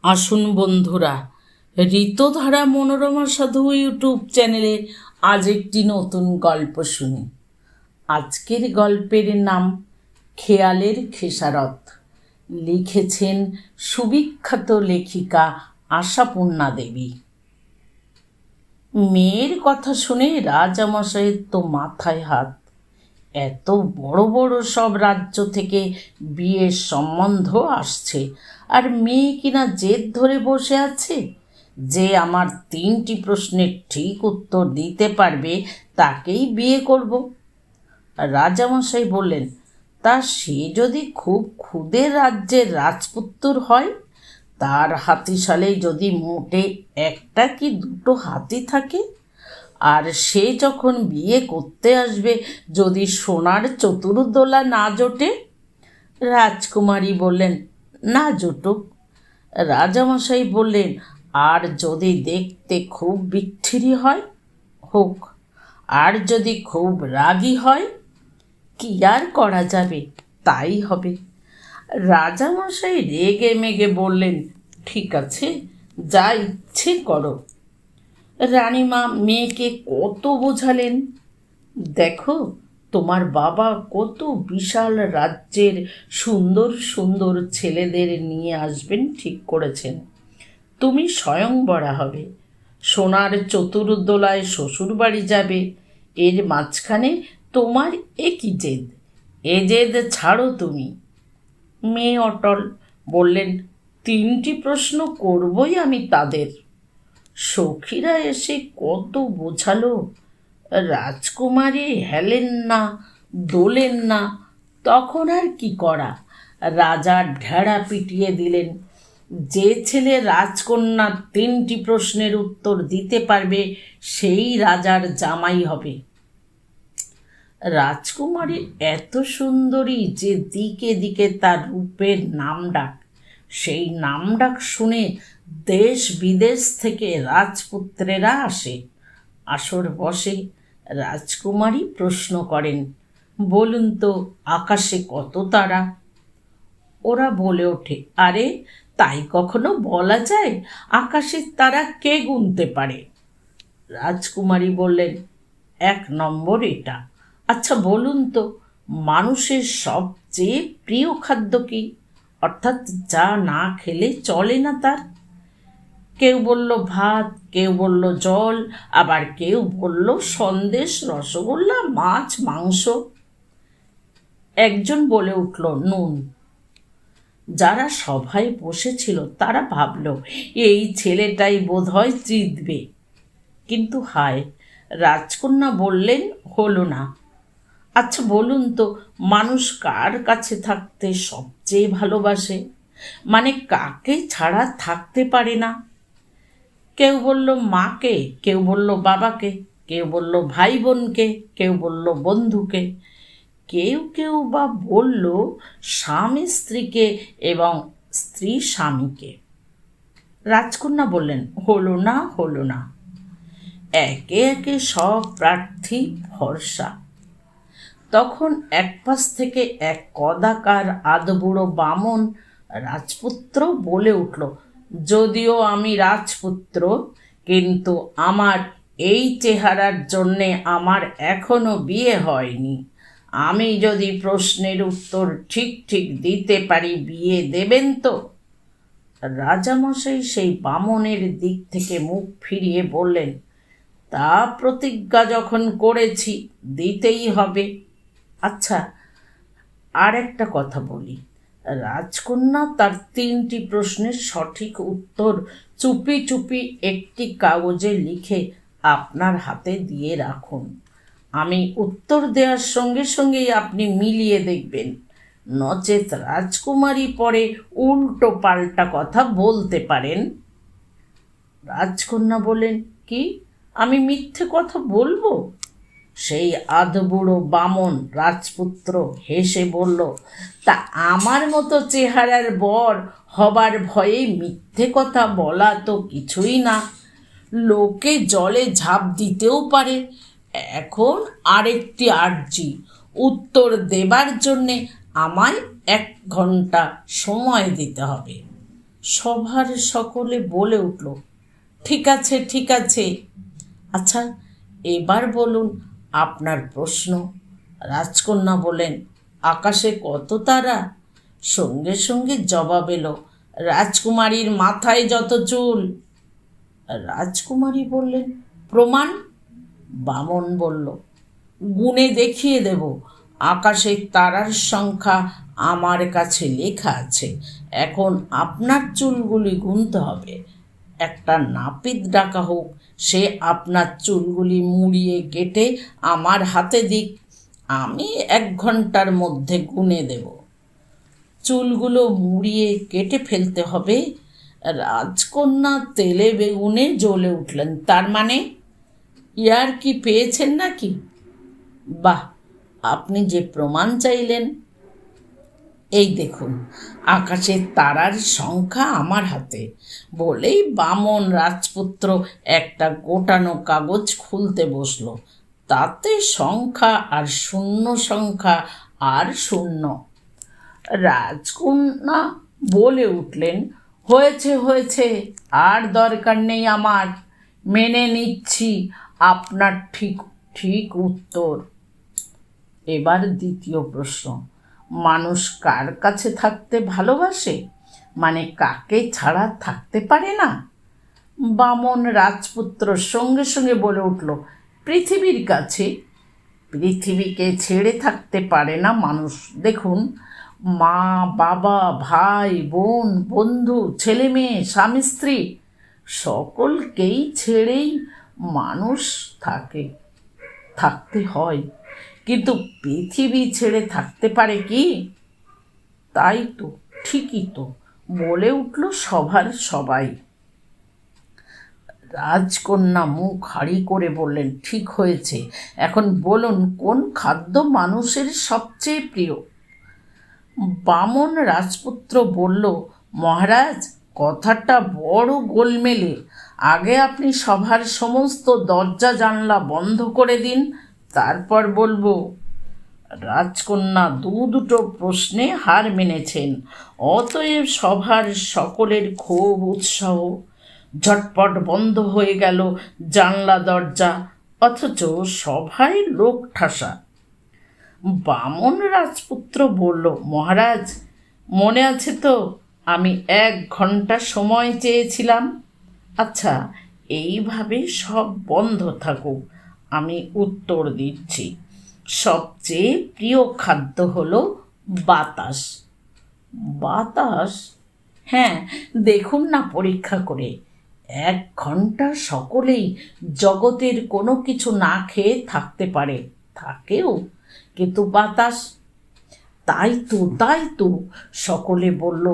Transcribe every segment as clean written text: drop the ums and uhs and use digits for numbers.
আসুন বন্ধুরা, ঋতধারা মনোরমা সাধু ইউটিউব চ্যানেলে আজ একটি নতুন গল্প শুনি। আজকের গল্পের নাম খেয়ালের খেসারত। লিখেছেন সুবিখ্যাত লেখিকা আশাপূর্ণা দেবী। মেয়ের কথা শুনে রাজামশাইয়ের তো মাথায় হাত। এত বড় বড় সব রাজ্য থেকে বিয়ের সম্বন্ধ আসছে, আর মেয়ে কিনা জেদ ধরে বসে আছে যে আমার 3টি প্রশ্নের ঠিক উত্তর দিতে পারবে তাকেই বিয়ে করব। রাজামশাই বললেন, তা সে যদি খুব ক্ষুদে রাজ্যের রাজপুত্র হয়, তার হাতিশালেই যদি মোটে একটা কি দুটো হাতি থাকে, আর সে যখন বিয়ে করতে আসবে যদি সোনার চতুর্দোলা না জোটে। রাজকুমারী বললেন, না জুটুক। রাজামশাই বললেন, আর যদি দেখতে খুব বিচ্ছিরি হয়, হোক। আর যদি খুব রাগী হয়, কি আর করা যাবে, তাই হবে। রাজামশাই রেগে মেগে বললেন, ঠিক আছে, যা ইচ্ছে করো। রানীমা মেয়েকে কত বোঝালেন, দেখো তোমার বাবা কত বিশাল রাজ্যের সুন্দর সুন্দর ছেলেদের নিয়ে আসবেন ঠিক করেছেন। তুমি স্বয়ংবরা হবে, সোনার চতুর্দোলায় শ্বশুর বাড়ি যাবে, এর মাঝখানে তোমার একই জেদ? এ জেদ ছাড়ো তুমি। মেয়ে অটল বললেন, 3টি প্রশ্ন করবই আমি তাদের। সখীরা এসে কত বোঝালো, রাজকুমারী হেলেন না, দোলেন না। তখন আর কি করা, রাজার ঢেড়া পিটিয়ে দিলেন। যে ছেলে রাজকন্যার 3টি প্রশ্নের উত্তর দিতে পারবে সেই রাজার জামাই হবে। রাজকুমারী এত সুন্দরী যে দিকে দিকে তার রূপের নামডাক। সেই নামডাক শুনে দেশ বিদেশ থেকে রাজপুত্রেরা আসে। আসর বসে। রাজকুমারী প্রশ্ন করেন, বলুন তো আকাশে কত তারা? ওরা বলে ওঠে, আরে তাই কখনো বলা যায়? আকাশের তারা কে গুনতে পারে? রাজকুমারী বললেন, 1 নম্বর এটা। আচ্ছা বলুন তো, মানুষের সবচেয়ে প্রিয় খাদ্য কি, অর্থাৎ যা না খেলে চলে না তার? কেউ বলল ভাত, কেউ বলল জল, আবার কেউ বলল সন্দেশ, রসগোল্লা, মাছ, মাংস। একজন বলে উঠল নুন। যারা সভায় বসেছিল তারা ভাবল, এই ছেলেটাই বোধহয় জিতবে। কিন্তু হায়, রাজকন্যা বললেন, হলো না। আচ্ছা বলুন তো, মানুষ কার কাছে থাকতে সবচেয়ে ভালোবাসে, মানে কাকে ছাড়া থাকতে পারে না? কেউ বলল মাকে, কেউ বলল বাবাকে, কেউ বলল ভাই বোনকে, কেউ বলল বন্ধুকে, কেউ কেউ বা বলল স্বামী স্ত্রীকে এবং স্ত্রী স্বামীকে। রাজকন্যা বললেন, হলো না, হলো না। একে একে সব প্রার্থী ভরসা। তখন একপাশ থেকে এক কদাকার আধবুড়ো বামন রাজপুত্র বলে উঠল, যদিও আমি রাজপুত্র, কিন্তু আমার এই চেহারার জন্যে আমার এখনো বিয়ে হয়নি। আমি যদি প্রশ্নের উত্তর ঠিক ঠিক দিতে পারি, বিয়ে দেবেন তো? রাজামশাই সেই বামনের দিক থেকে মুখ ফিরিয়ে বললেন, তা প্রতিজ্ঞা যখন করেছি দিতেই হবে। আচ্ছা, আর একটা কথা বলি। রাজকন্যা তার 3টি প্রশ্নের সঠিক উত্তর চুপি চুপি একটি কাগজে লিখে আপনার হাতে দিয়ে রাখুন। আমি উত্তর দেওয়ার সঙ্গে সঙ্গেই আপনি মিলিয়ে দেখবেন, নচেত রাজকুমারী পরে উল্টো পাল্টা কথা বলতে পারেন। রাজকন্যা বলেন, কি আমি মিথ্যে কথা বলবো? সেই আধবুড়ো বামন রাজপুত্র হেসে বলল, তা আমার মতো চেহারার বর হবার ভয়ে মিথ্যে কথা বলা তো কিছুই না। লোকে জলে ঝাঁপ দিতেও পারে। এখন আরেকটি আর্জি, উত্তর দেবার জন্যে আমায় 1 ঘন্টা সময় দিতে হবে। সভার সকলে বলে উঠল, ঠিক আছে ঠিক আছে। আচ্ছা, এবার বলুন আপনার প্রশ্ন। রাজকন্যা বলেন, আকাশে কত তারা? সঙ্গে সঙ্গে জবাব এলো, রাজকুমারীর মাথায় যত চুল। রাজকুমারী বললেন, প্রমাণ? বামন বলল, গুণে দেখিয়ে দেব। আকাশের তারার সংখ্যা আমার কাছে লেখা আছে। এখন আপনার চুলগুলি গুনতে হবে। একটা নাপিত ডাকা হোক, সে আপনার চুলগুলি মুড়িয়ে কেটে আমার হাতে দিক। আমি 1 ঘন্টার মধ্যে গুনে দেব। চুলগুলো মুড়িয়ে কেটে ফেলতে হবে। রাজকন্যা তেলে বেগুনে জ্বলে উঠলেন। তার মানে ইয়ার কি পেয়েছেন নাকি? বাহ, আপনি যে প্রমাণ চাইলেন, এই দেখুন, আকাশের তারার সংখ্যা আমার হাতে। বলেই বামন রাজপুত্র একটা গোটানো কাগজ খুলতে বসল। তাতে সংখ্যা আর শূন্য, সংখ্যা আর শূন্য। রাজকন্যা বলে উঠলেন, হয়েছে হয়েছে, আর দরকার নেই আমার। মেনে নিচ্ছি আপনার ঠিক ঠিক উত্তর। এবার দ্বিতীয় প্রশ্ন, মানুষ কার কাছে থাকতে ভালোবাসে? মানে কাকে ছাড়া থাকতে পারে না? বামন রাজপুত্র সঙ্গে সঙ্গে বলে উঠল, পৃথিবীর কাছে। পৃথিবীকে ছেড়ে থাকতে পারে না মানুষ। দেখুন, মা, বাবা, ভাই, বোন, বন্ধু, ছেলে মেয়ে, স্বামী স্ত্রী, সকলকেই ছেড়েই মানুষ থাকতে হয়। কিন্তু পৃথিবী ছেড়ে থাকতে পারে কি? তাই তো, ঠিকই তো, বলে উঠল সভার সবাই। রাজকন্যা মুখ হাড়ি করে বললেন, ঠিক হয়েছে। এখন বলুন, কোন খাদ্য মানুষের সবচেয়ে প্রিয়? বামন রাজপুত্র বলল, মহারাজ, কথাটা বড় গোলমেলে। আগে আপনি সভার সমস্ত দরজা জানলা বন্ধ করে দিন, তারপর বলবো। রাজকন্যা দুটো প্রশ্নে হার মেনেছেন। অতএব সভার সকলের খুব উৎসাহ। ঝটপট বন্ধ হয়ে গেল জানলা দরজা, অথচ সভায় লোক ঠাসা। বামন রাজপুত্র বলল, মহারাজ, মনে আছে তো আমি 1 ঘন্টা সময় চেয়েছিলাম? আচ্ছা, এইভাবে সব বন্ধ থাকুক, আমি উত্তর দিচ্ছি। সবচেয়ে প্রিয় খাদ্য হলো বাতাস। বাতাস? হ্যাঁ, দেখুন না পরীক্ষা করে। 1 ঘন্টা সকলেই জগতের কোনো কিছু না খেয়ে থাকতে পারে, থাকেও, কিন্তু বাতাস? তাই তো, সকলে বলল,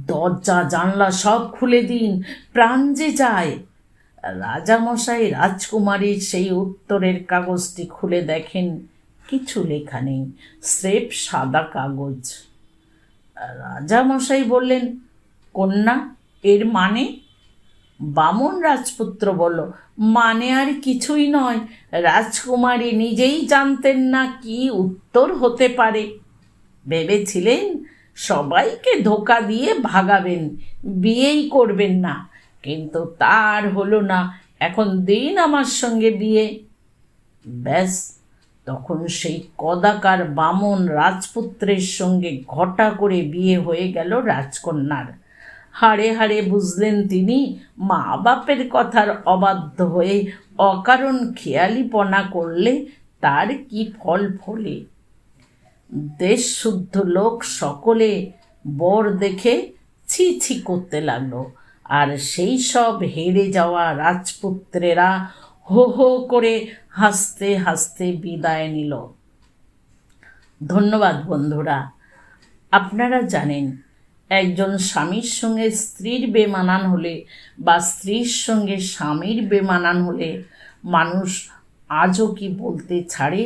দরজা জানলা সব খুলে দিন, প্রাণ যে যায়। রাজামশাই রাজকুমারীর সেই উত্তরের কাগজটি খুলে দেখেন, কিছু লেখা নেই, স্রেফ সাদা কাগজ। রাজামশাই বললেন, কন্যা, এর মানে? বামন রাজপুত্র বলল, মানে আর কিছুই নয়। রাজকুমারী নিজেই জানতেন না কি উত্তর হতে পারে। ভেবেছিলেন সবাইকে ধোকা দিয়ে ভাগাবেন, বিয়েই করবেন না, কিন্তু তার হলো না। এখন দিন আমার সঙ্গে বিয়ে। ব্যাস, তখন সেই কদাকার বামন রাজপুত্রের সঙ্গে ঘটা করে বিয়ে হয়ে গেল রাজকন্যার। হাড়ে হাড়ে বুঝলেন তিনি, মা বাপের কথার অবাধ্য হয়ে অকারণ খেয়ালিপনা করলে তার কি ফল ফলে। দেশ শুদ্ধ লোক সকলে বর দেখে ছি ছি করতে লাগলো, আর সেই সব হেরে যাওয়া রাজপুত্রেরা হো হো করে হাসতে হাসতে বিদায় নিল। ধন্যবাদ বন্ধুরা। আপনারা জানেন, একজন স্বামীর সঙ্গে স্ত্রীর বেমানান হলে বা স্ত্রীর সঙ্গে স্বামীর বেমানান হলে মানুষ আজও কি বলতে ছাড়ে?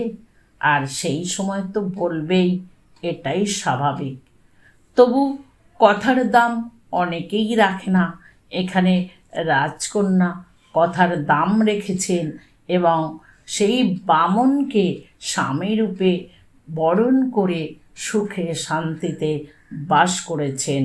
আর সেই সময় তো বলবেই, এটাই স্বাভাবিক। তবু কথার দাম অনেকেই রাখে না। এখানে রাজকন্যা কথার দাম রেখেছেন এবং সেই বামনকে স্বামীরূপে বরণ করে সুখে শান্তিতে বাস করেছেন।